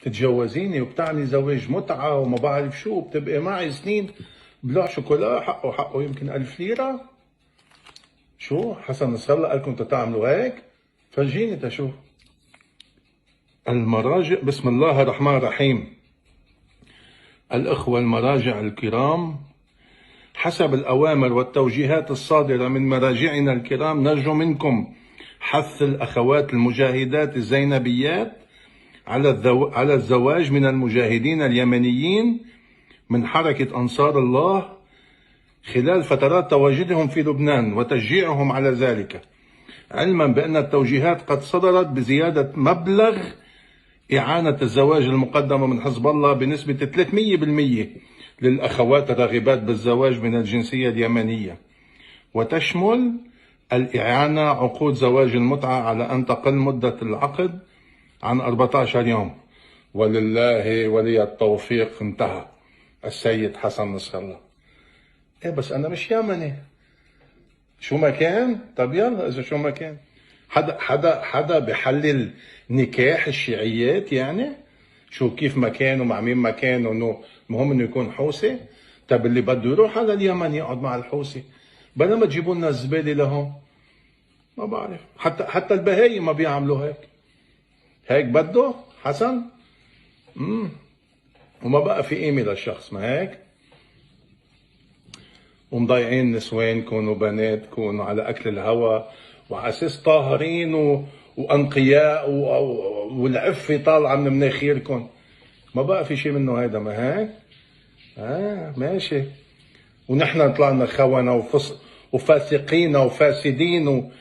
تتجوزيني وبتعني زواج متعة وما بعرف شو، بتبقي معي سنين بلوع شوكولا حقه يمكن 1000 ليرة. شو حسن نصر الله قالكم تعملوا هيك؟ فرجيني تشوف. المراجع، بسم الله الرحمن الرحيم. الأخوة المراجع الكرام، حسب الأوامر والتوجيهات الصادرة من مراجعنا الكرام، نرجو منكم حث الأخوات المجاهدات الزينبيات على الزواج من المجاهدين اليمنيين من حركة أنصار الله خلال فترات تواجدهم في لبنان، وتشجيعهم على ذلك، علما بأن التوجيهات قد صدرت بزيادة مبلغ إعانة الزواج المقدمة من حزب الله بنسبة 300% للأخوات الراغبات بالزواج من الجنسية اليمنية، وتشمل الإعانة عقود زواج المتعة على أن تقل مدة العقد عن 14 يوم. ولله ولي التوفيق. انتهى. السيد حسن نصر الله. ايه بس انا مش يمني. شو ما كان؟ طب يلا اذا شو ما كان. حدا بحلل نكاح الشيعيات يعني؟ شو كيف ما كان ومع مين ما كان، انه المهم انه يكون حوثي؟ طب اللي بده يروح على اليمن يقعد مع الحوثي، بلا ما تجيبوا لنا الزباله لهون. ما بعرف، حتى البهايم ما بيعملوا هيك بده حسن. وما بقى في قيمه للشخص، ما هيك؟ ومضيعين نسوانكم وبناتكم على اكل الهوى، وعلى اساس طاهرين وانقياء والعفه طالعه من مناخيركم. ما بقى في شيء منه هيدا، ما هيك؟ ماشي. ونحن طلعنا خونه وفاسقين وفاسدين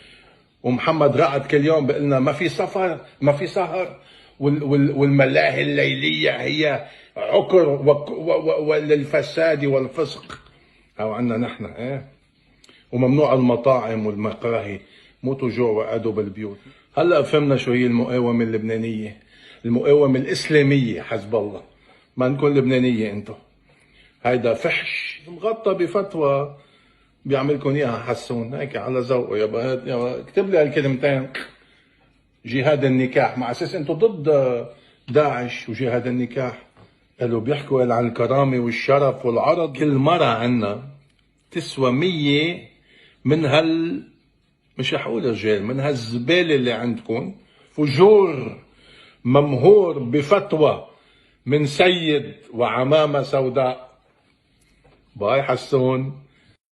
ومحمد رعد كل يوم بيقلنا ما في سفر، ما في سهر، والملاهي الليليه هي عكر وللفساد والفسق. او عنا نحن وممنوع المطاعم والمقاهي. موتوا جوع وقعدوا بالبيوت. هلا فهمنا شو هي المقاومه اللبنانيه، المقاومه الاسلاميه. حزب الله ما نكون لبنانيه انتو. هيدا فحش مغطى بفتوى بيعملكم اياها حسون هيك على ذوقه. يا اكتب لي هالكلمتين، جهاد النكاح، مع اساس انتو ضد داعش وجهاد النكاح. قالوا بيحكوا عن الكرامه والشرف والعرض. كل مرة عنا تسوى 100 من مش رح اقول رجال، من هالزباله اللي عندكم. فجور ممهور بفتوى من سيد وعمامه سوداء. باي حسون.